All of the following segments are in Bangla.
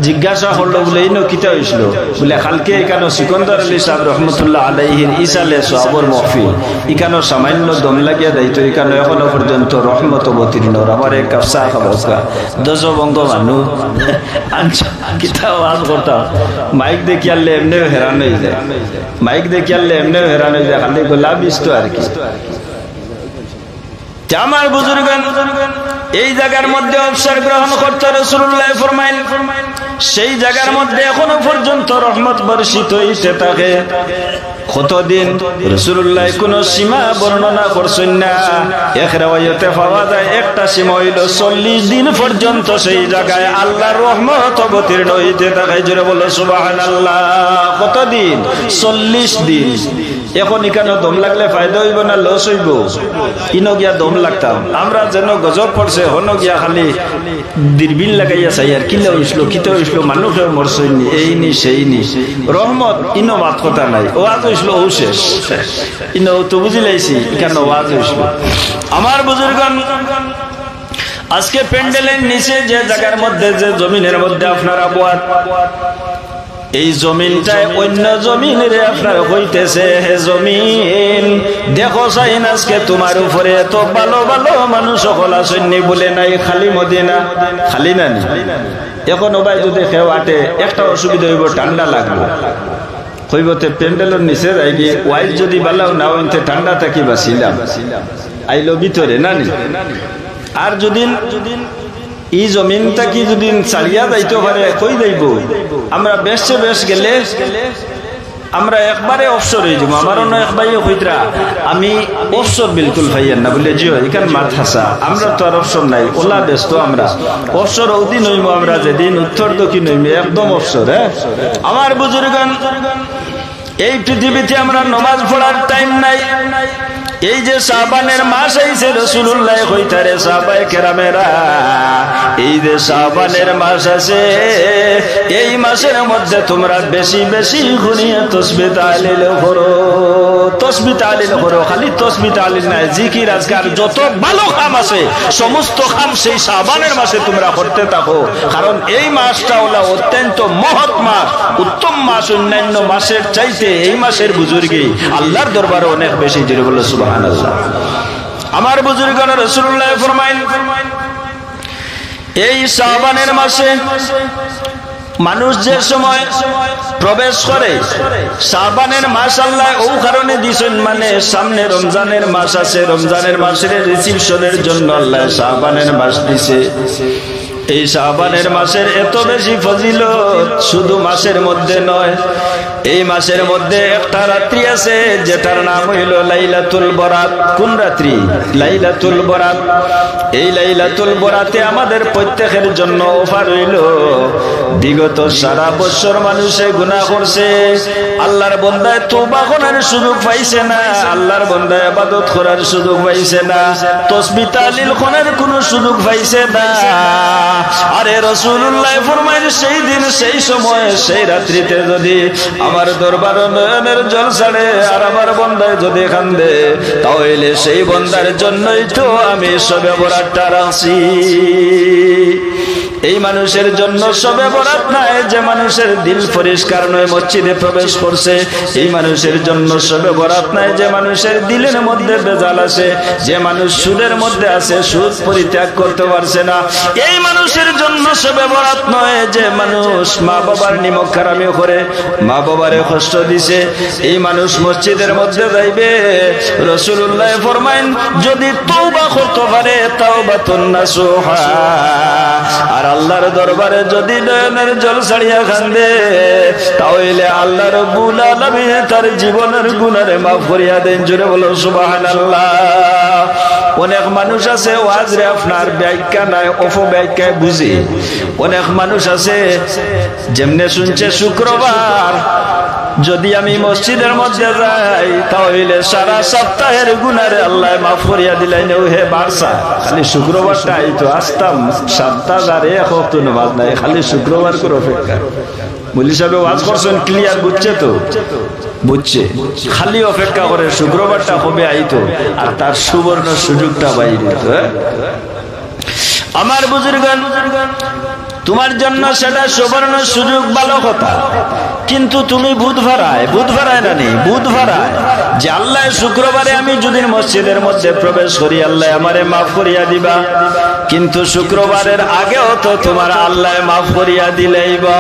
জিজ্ঞাসা করলো বলে ইনো কিতা হইছিল বলে কালকে এখানে সিকন্দর আলী সাহেব রহমতুল্লাহ আলাইহির ইসালে সাহাবর মাহফিল এখানে সামান্য দম লাগিয়া দায়িত্ব এখানে এখনো পর্যন্ত রহমত অবতীর্ণ আমার এক কাপসা খাবকা দশবঙ্গ মানুষ কিতা ওয়াজ করতাম মাইক দেখি আনলে এমনিও হেরান হয়ে যায় মাইক দেখি আনলে এমনিও হেরান হয়ে যায় খালি গোলাপ ইস্ত আর কি আমার বুজুর্গান এই জায়গার মধ্যে অবসর গ্রহণ করতে রাসূলুল্লাহ ফরমাইন সেই জায়গার মধ্যে এখনো পর্যন্ত রহমত বর্ষিত হইতে থাকে কতদিন রাসূলুল্লাহ কোন সীমা বর্ণনা করছেন না এক riwayate পাওয়া যায় একটা সীমা হইল 40 দিন পর্যন্ত সেই জায়গায় আল্লাহর রহমত অবতীর্ণ হইতে থাকে জোরে বলো সুবহানাল্লাহ কতদিন 40 দিন এখন এখানে দম লাগলে ফায়দা হইব না লস হইব ইনো গিয়া দম লাগতাম আমরা যেন গজব পড়ছে হনো গিয়া খালি দিরবিল লাগাইয়া চাই আর কিলা হইছিল কিতা হইছিল মানুষের মরছইনি এই নি সেই নি রহমত ইনো মাত কথা নাই ওয়াজ হইছিল ও শেষ ইনো তো বুঝিলাইছি কেন ওয়াজ হইছিল আমার বুজুর্গণ আজকে প্যান্ডেলের নিচে যে জায়গার মধ্যে যে জমিনের মধ্যে আপনারা বয়াত এই জমিনটায় অন্য জমিনের আপনার হইতেছে হে জমিন দেখো চাইন আজকে তোমার উপরে এত ভালো ভালো মানুষ সকল আসেননি বলে নাই খালি মদিনা খালি না এখন ভাই যদি কেউ আটে একটা অসুবিধা হইব ঠান্ডা লাগবে হইবতে প্যান্ডেলের নিচে যাই গিয়ে ওয়াইজ যদি বালাও না হইতে ঠান্ডা থাকি বাসিলাম আইলো ভিতরে না আর যদি এই জমিনটা কি যদি চালিয়া যাইতে পারে কই যাইব আমরা বেশে বেশ গেলে আমরা একবারে অবসর হয়ে যাবো আমার অন্য এক ভাইও কইতরা আমি অবসর বিলকুল ভাইয়ের না বলে জিও এখান মাত হাসা আমরা তো আর অবসর নাই ওলা ব্যস্ত আমরা অবসর ওদিন হইব আমরা যেদিন উত্তর দক্ষিণ হইব একদম অবসর হ্যাঁ আমার বুজুর্গান এই পৃথিবীতে আমরা নামাজ পড়ার টাইম নাই এই যে শাবানের মাস আইছে রাসূলুল্লাহ কইতারে সাহাবায়ে কেরামেরা এই যে শাবানের মাস আছে এই মাসের মধ্যে তোমরা বেশি বেশি গুনিয়া তাসবিহ তাহলিল করো তাসবিহ তাহলিল করো খালি তাসবিহ তাহলিল না জিকির আজকার যত ভালো কাম আছে সমস্ত কাম সেই শাবানের মাসে তোমরা করতে থাকো কারণ এই মাসটা হলো অত্যন্ত মহৎ মাস উত্তম মাস অন্যান্য মাসের চাইতে এই মাসের বুজুর্গি আল্লাহর দরবারে অনেক বেশি জোরে বলে সুবহানাল্লাহ আমার বুজুর্গরা রাসূলুল্লাহ ফরমাইন এই শাবানের মাসে মানুষ যে সময় প্রবেশ করে শাবানের মাস আল্লাহ ও কারণে দিয়েছেন মানে সামনে রমজানের মাস আছে রমজানের মাসের রিসিপশনের জন্য আল্লাহ শাবানের মাস দিয়েছে এই শাবানের মাসের এত বেশি ফজিলত শুধু মাসের মধ্যে নয় এই মাসের মধ্যে একটা রাত্রি আছে যেটার নাম হইল লাইলাতুল বরাত কোন রাত্রি লাইলাতুল বরাত এই লাইলাতুল বরাতে আমাদের প্রত্যেকের জন্য অফার হইল বিগত সারা বছর মানুষে গুনাহ করছে আল্লাহর বান্দায় তওবা করার সুযোগ পাইছে না আল্লাহর বান্দায় ইবাদত করার সুযোগ পাইছে না তাসবিহ তাহলিল করার কোনো সুযোগ পাইছে না আরে রাসূলুল্লাহ ফরমায় সেই দিন সেই সময় সেই রাত্রিতে যদি আমার দরবার নয়নের জল ছাড়ে আর আমার বান্দায় যদি কান্দে তাহলে সেই বান্দার জন্যই তো আমি শবে বরাতটা রাখছি এই মানুষের জন্য শবে বরাত নাই যে মানুষের দিল পরিষ্কার নয় মসজিদে প্রবেশ করছে এই মানুষের জন্য শবে বরাত নাই যে মানুষের দিলের মধ্যে বেজাল আছে যে মানুষ সুদের মধ্যে আছে সুদ পরিত্যাগ করতে পারছে না এই মানুষের জন্য শবে বরাত নয় যে মানুষ মা বাবার নিমক হারামি করে মা বাবারে কষ্ট দিছে এই মানুষ মসজিদের মধ্যে যাইবে রাসূলুল্লাহ ফরমায়েন যদি তওবা করতে পারে তাওবাতুন নাসুহা আর আল্লাহর দরবারে যদি নয়নের জল ছাড়িয়া কান্দে তাহলে আল্লাহ রাব্বুল আলামিন তার জীবনের গুনাহে মাফ করিয়া দেন জোরে বলো সুবহানাল্লাহ অনেক মানুষ আছে ওয়াজরে আপনার ব্যাখ্যা নাই অপব্যাখ্যায় বুঝে অনেক মানুষ আছে যেমনে শুনছে শুক্রবার যদি আমি মসজিদের মধ্যে যাই তাহলে সারা সপ্তাহের গুনাহে আল্লাহ মাফ করিয়া দিলেন হে বারসা খালি শুক্রবারটা আইতো আসতাম সপ্তাহে এক ওয়াক্ত নামাজ নাই খালি শুক্রবার করে অপেক্ষা মুলি সাহেব ওয়াজ করছেন ক্লিয়ার বুঝছে তো বুঝছে খালি অপেক্ষা করে শুক্রবারটা হবে আইতো আর তার সুবর্ণ সুযোগটা বাইরে আমার বুজুর্গান তোমার জন্য সেটা সুবর্ণ সুযোগ, ভালো কথা। কিন্তু তুমি বুধ ভাড়ায় না নেই, বুধ ভাড়ায় যে আল্লাহ শুক্রবারে আমি যদি মসজিদের মধ্যে প্রবেশ করি আল্লাহ আমারে মাফ করিয়া দিবা, কিন্তু শুক্রবারের আগেও তো তোমার আল্লাহ মাফ করিয়া দিলেই বা।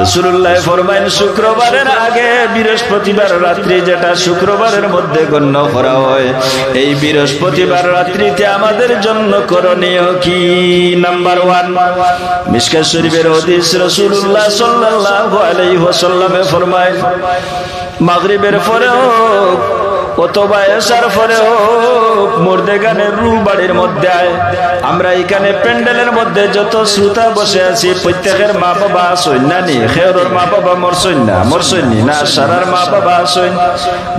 রাসূলুল্লাহ ফরমাইন শুক্রবারের আগে বৃহস্পতিবার রাত্রি, যেটা শুক্রবারের মধ্যে গণ্য করা হয়, এই বৃহস্পতিবার রাত্রিতে আমাদের জন্য করণীয় কি? নাম্বার 1, মিশকাত শরীফের হাদিস, রাসূলুল্লাহ সাল্লাল্লাহু আলাইহি ওয়াসাল্লামে ফরমায় মাগরিবের পরে হোক অথবা এশার পরে হোক মুর্দেগানের রু বাড়ির মধ্যে আয়। আমরা এখানে প্যান্ডেলের মধ্যে যত শ্রোতা বসে আছি প্রত্যেকের মা বাবা আসইন না নি? খেয়রের মা বাবা মরসইনি না সারার মা বাবা আসইন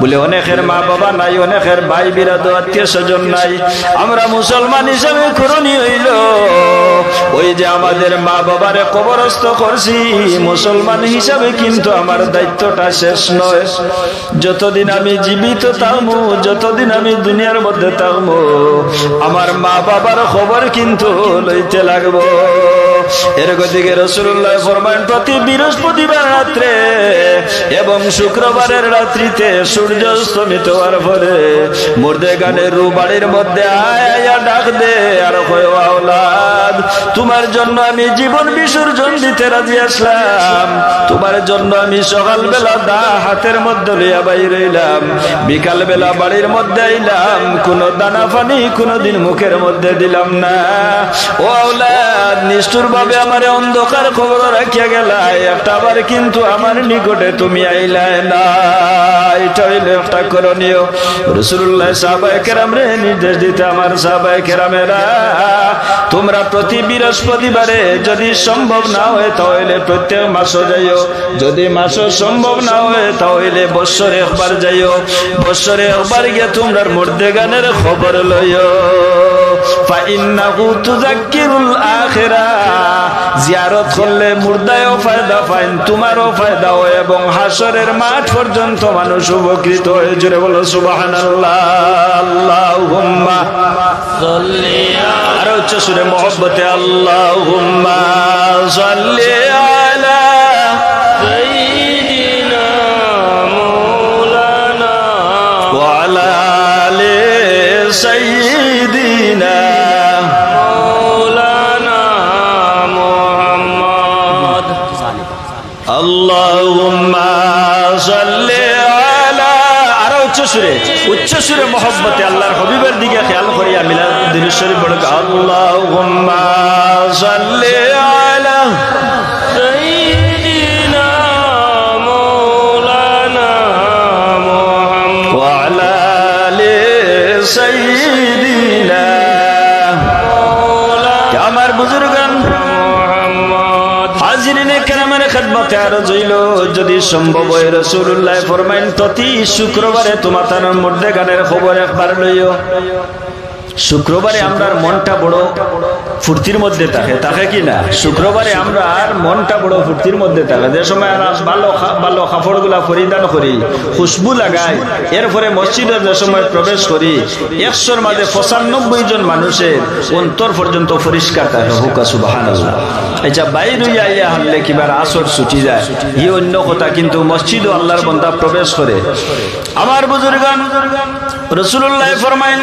বলে? অনেকের মা বাবা নাই, অনেকের ভাই বিরাদর আত্মীয় স্বজন নাই। আমরা মুসলমান হিসাবে করণীয় হইল ওই যে আমাদের মা বাবারে কবরস্থ করছি, মুসলমান হিসাবে কিন্তু আমার দায়িত্বটা শেষ নয়। যতদিন আমি জীবিত থাকবো, যতদিন আমি দুনিয়ার মধ্যে থাকবো, আমার মা বাবার খবর কিন্তু লইতে লাগবো। এর গতিকে রাসূলুল্লাহ ফরমান প্রতি বৃহস্পতিবার রাত্রে এবং শুক্রবারের রাত্রিতে সূর্য অস্তমিত হওয়ার পরে মুর্দেগানের রু বাড়ির মধ্যে আয়া ডাক দে আর কয়, আওলাদ তোমার জন্য আমি জীবন বিসর্জন দিতে রাজি আসলাম, তোমার জন্য আমি সকালবেলা দা হাতের মধ্যে লইয়া বাইর হইলাম, বিকাল বেলা বাড়ির মধ্যে আইলাম, কোন দানা পানি কোনদিন মুখের মধ্যে দিলাম না। ও আওলাদ নিষ্ঠুর ভাবে আমার অন্ধকার খবর রাখিয়া গেলা, একটা বার কিন্তু আমার নিকটে তুমি আইলাই না। এটা হইলে একটা করণীয়। রাসূলুল্লাহ সাহাবায়ে কেরামরে নির্দেশ দিতে, আমার সাহাবায়ে কেরামেরা তোমরা প্রতি বৃহস্পতিবারে যদি সম্ভব না হয় তাহলে প্রত্যেক মাসও যাইও, যদি মাসও সম্ভব না হয় তাহলে বৎসরে একবার যাইও, বৎসরে একবার গিয়ে তোমরা মুর্দেগানের খবর লইও। ফাইন্নাহু তুযাক্কিরুল আখিরা, জিয়ারত করলে মুর্দায়ও ফায়দা পায়, তোমারও ফায়দা হয় এবং হাসরের মাঠ পর্যন্ত মানুষ উপকৃত হয়ে। জোরে বলো সুবহানাল্লাহ। আল্লাহুম্মা সাল্লি আর উচ্চ সুরে মহব্বতে আল্লাহুম্মা সাল্লি আলা সাইয়্যিদিনা মাওলানা ওয়া আলা আলি সাইয়্যিদিনা মাওলানা মুহাম্মদ। আল্লাহুম্মা সাল্লি আলা, আর উচ্চ সুরে মহব্বতে আল্লাহর হাবিবের দিকে খেয়াল করিয়া মিলাদুদ্দিন শরীফ পড়ে আল্লাহুম্মা সাল্লি আলা সাইয়্যিদিনা মাওলানা মুহাম্মদ ওয়া আলা আলি সাইয়্যিদিনা মাওলানা। আমার বুজুর্গান হাজিরিনে কেরামের খেদমতে আরজ হইল, যদি সম্ভব হয় রাসূলুল্লাহ ফরমাইন প্রতি শুক্রবারে তোমার তার মুর্দেগানের খবর একবার লইও। শুক্রবারে আমরার মনটা বড় ফুর্তির মধ্যে থাকে কি না? শুক্রবারে আমরা আর মনটা বড় ফুর্তির মধ্যে থাকে। যে সময় ভালো কাপড় গুলা পরিধান করি, খুশবু লাগাই, এরপরে মসজিদে যে সময় প্রবেশ করি 100-র মাঝে 95 জন মানুষের অন্তর পর্যন্ত পরিষ্কার থাকে। হুকা সুবহানাল্লাহ। আচ্ছা বাইরে আইয়া হারলে কিবার আসর ছুটি যায়, ই অন্য কথা, কিন্তু মসজিদও আল্লাহর বান্দা প্রবেশ করে। আমার বুজুর্গান রাসূলুল্লাহ ফরমাইন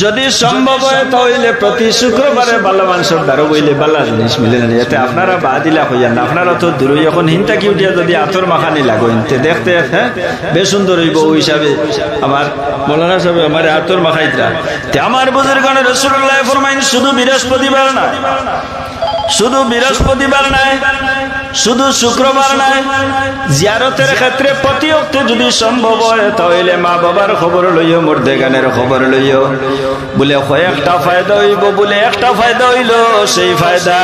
যদি সম্ভব হয় তাহলে প্রতি শুক্রবারে ভালো মানুষের দ্বারা বইলে ভালো জিনিস মিলে না। এতে আপনারা বাদিলা হইয়া না, আপনারা তো দূরই এখন হিনতা কি উঠিয়া যদি আতর মাখানি লাগো হিনতে দেখতে বেশ সুন্দর হইব। ওই হিসাবে আমার মৌলানা সাহেব আমার আতর মাখাইতরা। আমার বুজুর্গান রাসূলুল্লাহ ফরমাইন শুধু বৃহস্পতিবার না, শুধু বৃহস্পতিবার নাই, শুধু শুক্রবার নাই, জিয়ারতের ক্ষেত্রে প্রতি অক্তে যদি সম্ভব হয় তাহলে মা বাবার খবর লইও, মুর্দেগানের খবর লইও। বলে কয়েকটা ফায়দা হইব, বলে একটা ফায়দা হইল সেই ফায়দা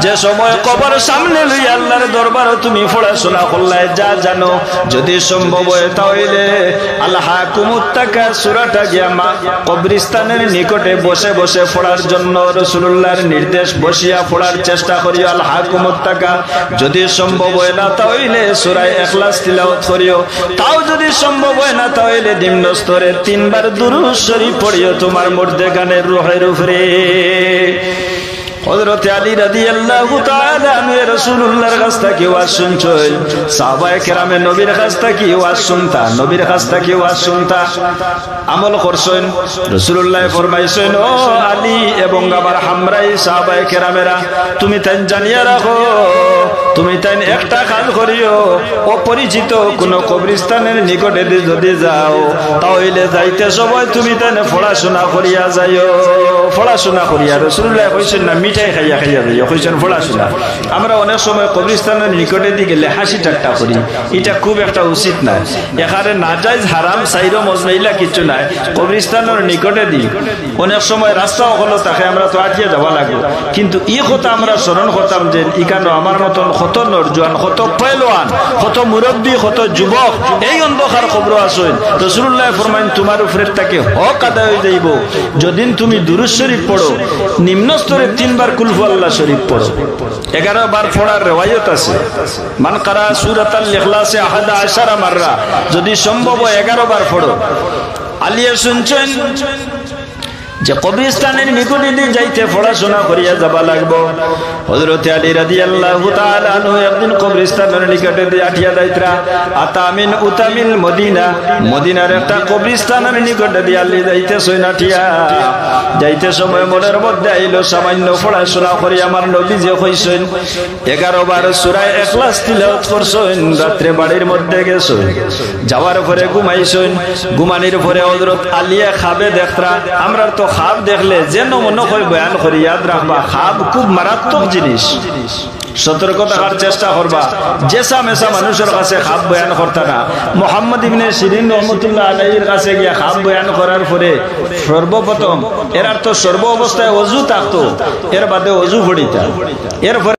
যে সময় কবর সামনে লই আল্লাহর দরবারে তুমি পড়াশোনা করলে যা জানো, যদি সম্ভব হয় তাহলে আলহাকুমুত তাকাসুর সূরাটা গিয়া মা কবরস্থানের নিকটে বসে বসে পড়ার জন্য রাসূলুল্লাহর নির্দেশ, বসিয়া পড়ার চেষ্টা করিও আলহাকুমুত তাকা। যদি সম্ভব হয় না তাহলে সূরা ইখলাস তিলাওয়াত করিও, তাও যদি সম্ভব হয় না তাহলে নিম্ন স্তরে 3 বার দুরূদ শরীফ পড়িও তোমার মুর্দেগানের রূহের উপরে। হযরত আলী রাদিয়াল্লাহু তাআলা আনহু রাসূলুল্লাহর কাছ থেকে ওয়াজ শুনছেন, সাহাবায়ে কেরামে নবীর কাছ থেকে ওয়াজ শুনতা, নবীর কাছ থেকে ওয়াজ শুনতা, আমল করছেন। রাসূলুল্লাহ ফরমাইছেন, ও আলী এবং আমার হামরাই সাহাবায়ে কেরামেরা, তুমি তাই জানিয়া রাখো, তুমি তাই একটা কাজ করিও, অপরিচিত কোন কবরস্থানের নিকটে যদি যাও তাহলে যাইতে সময় তুমি তাই পড়াশোনা করিয়া যাইও, পড়াশোনা করিয়া। রাসূলুল্লাহ কইছেন না মিঠাই খাইয়া খাইয়া যাইও, কইছেন পড়াশোনা। আমরা অনেক সময় কবরস্থানের নিকটে দিয়ে গেলে হাসি ঠাট্টা করি, এটা খুব একটা উচিত না। এখানে নাজায়েজ হারাম সাইরো মজমাইলা কিছু নাই, কবরস্থানের নিকটে দিই অনেক সময় রাস্তাও হলো তাকে আমরা তো আটিয়ে যাওয়া লাগবে, কিন্তু ই কথা আমরা স্মরণ করতাম যে ইকানো আমার মতন কত নরজওয়ান, কত পেলওয়ান, কত মুরব্বী, কত যুবক এই অন্ধকার কবর আসেন। রাসূলুল্লাহ ফরমাইন তোমার উপরে তাকে হক আদায় হয়ে যাইব যদিন তুমি দুরূদ শরীফ পড়ো, নিম্ন স্তরে 3 বার কুল হুয়াল্লাহ শরীফ পড়ো। 11 বার পড়ার রিওয়ায়াত আছে, মান কারা সূরাতাল ইখলাসে 11 মাররা, যদি সম্ভব হয় 11 বার পড়ো। আলিয়া শুনছেন যে কবরস্থানের নিকটে দিয়ে যাইতে পড়াশোনা করিয়া যাবা লাগবো। হযরত আলী রাদিয়াল্লাহু তাআলা আনহু একদিন কবরস্থানের নিকটে দিয়ে আটিয়া যাইতরা, আতামিন উতামিল মদিনা, মদিনার একটা কবরস্থানের নিকটে দিয়ে আলী যাইতে সৈনাটিয়া যাইতে সময় মনের মধ্যে আইলো সামান্য পড়াশোনা করি আমার নবী যে কইছেন 11 বার সূরা ইখলাস তিলাওয়াত করছেন, রাত্রে বাড়ির মধ্যে গেছেন, যাওয়ার পরে ঘুমাইছেন, ঘুমানির পরে হযরত আলিয়া খাবে দেখরা। আমরা তো খাব দেখলে যেন মনে হয় বয়ান করি, ইয়াদ রাখবা খাব খুব মারাত্মক জিনিস, সতর্ক থাকার চেষ্টা করবা। যেসা মেসা মানুষের কাছে খাব বয়ান করতে না। মুহাম্মদ ইবনে সিরিন রহমাতুল্লাহ আলাইহির কাছে গিয়া খাব বয়ান করার পরে সর্বপ্রথম এর তো সর্ব অবস্থায় ওযু থাকতো, এর বাদে ওযু পড়িতা, এর